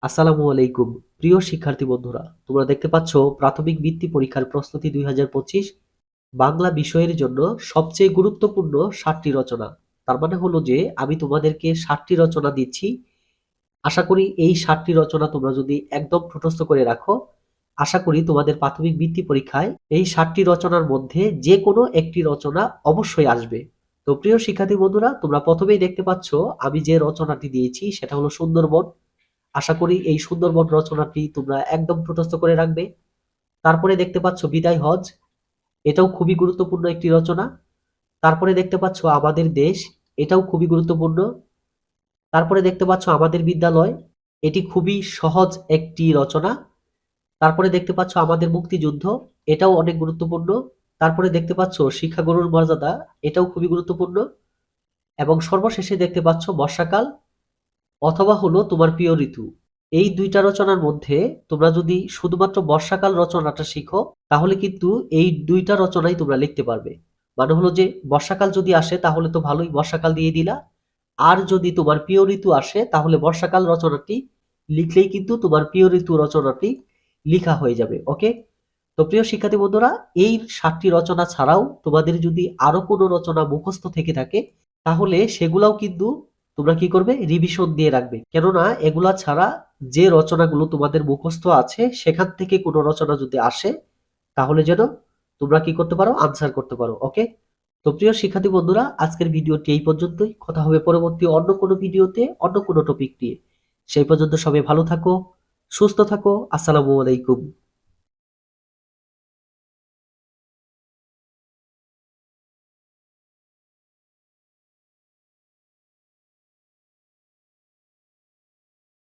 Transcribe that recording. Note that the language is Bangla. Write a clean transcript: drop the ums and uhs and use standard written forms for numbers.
আসসালামু আলাইকুম। প্রিয় শিক্ষার্থী বন্ধুরা, তোমরা দেখতে পাচ্ছ প্রাথমিক বৃত্তি পরীক্ষার প্রস্তুতি 2025 বাংলা বিষয়ের জন্য সবচেয়ে গুরুত্বপূর্ণ 7টি রচনা। তার মানে হলো যে আমি তোমাদেরকে 7টি রচনা দিচ্ছি। আশা করি এই 7টি রচনা তোমরা যদি একদম ঠোঁটস্থ করে রাখো, আশা করি তোমাদের প্রাথমিক বৃত্তি পরীক্ষায় এই 7টি রচনার মধ্যে যে কোনো একটি রচনা অবশ্যই আসবে। তো প্রিয় শিক্ষার্থী বন্ধুরা, তোমরা প্রথমেই দেখতে পাচ্ছ আমি যে রচনাটি দিয়েছি সেটা হলো সুন্দরবন। আশা করি এই সুন্দরবন রচনাটি তোমরা একদম ঠোঁটস্থ করে রাখবে। তারপরে দেখতে পাচ্ছ বিদায় হজ, এটাও খুবই গুরুত্বপূর্ণ একটি রচনা। তারপরে দেখতে পাচ্ছ আমাদের দেশ, এটাও খুবই গুরুত্বপূর্ণ। তারপরে দেখতে পাচ্ছ আমাদের বিদ্যালয়, এটি খুবই সহজ একটি রচনা। তারপরে দেখতে পাচ্ছ আমাদের মুক্তিযুদ্ধ, এটাও অনেক গুরুত্বপূর্ণ। তারপরে দেখতে পাচ্ছ শিক্ষাগুরুর মর্যাদা, এটাও খুবই গুরুত্বপূর্ণ। এবং সর্বশেষে দেখতে পাচ্ছ বর্ষাকাল অথবা হলো তোমার প্রিয় ঋতু। এই ২টা রচনার মধ্যে তোমরা যদি শুধুমাত্র বর্ষাকাল রচনাটা শিখো, তাহলে কিন্তু এই ২টা রচনাই তোমরা লিখতে পারবে। মানে হলো যে বর্ষাকাল যদি আসে তাহলে তো ভালোই, বর্ষাকাল দিয়ে দিলা। আর যদি তোমার প্রিয় ঋতু আসে তাহলে বর্ষাকাল রচনাটি লিখলেই কিন্তু তোমার প্রিয় ঋতু রচনাটি লিখা হয়ে যাবে। ওকে? তো প্রিয় শিক্ষার্থী বন্ধুরা, এই ৭টি রচনা ছাড়াও তোমাদের যদি আরো কোনো রচনা মুখস্থ থেকে থাকে, তাহলে সেগুলাও কিন্তু তোমরা কি করবে, রিভিশন দিয়ে রাখবে। কেননা এগুলা ছাড়া যে রচনাগুলো তোমাদের মুখস্থ আছে সেখান থেকে কোনো রচনা যদি আসে, তাহলে যেন তোমরা কি করতে পারো, আনসার করতে পারো। ওকে? তো প্রিয় শিক্ষার্থী বন্ধুরা, আজকের ভিডিওটি এই পর্যন্তই। কথা হবে পরবর্তী অন্য কোনো ভিডিওতে অন্য কোনো টপিক নিয়ে। সেই পর্যন্ত সবাই ভালো থাকো, সুস্থ থাকো। আসসালামু আলাইকুম।